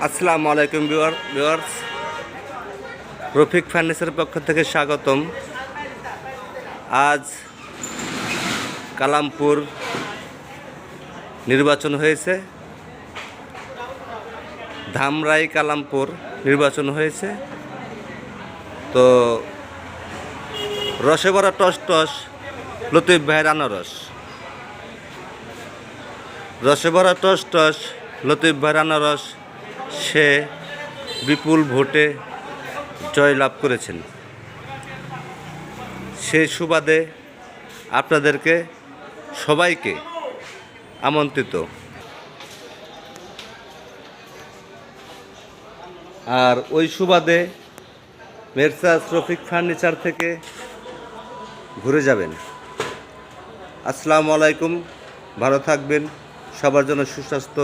আসসালামু আলাইকুম ভিউয়ার্স, রফিক ফার্নিচারের পক্ষ থেকে স্বাগতম। আজ কালামপুর নির্বাচন হয়েছে, ধামরাই কালামপুর নির্বাচন হয়েছে। তো রসে ভরা টস টস লতিফ ভাইয়ের আনারস, রসে ভরা টস টস লতিফ ভাইয়ের আনারস সে বিপুল ভোটে জয়লাভ করেছেন। সেই সুবাদে আপনাদেরকে সবাইকে আমন্ত্রিত। আর ওই সুবাদে মেসার্স রফিক ফার্নিচার থেকে ঘুরে যাবেন। আসসালামু আলাইকুম, ভালো থাকবেন, সবার জন্য সুস্বাস্থ্য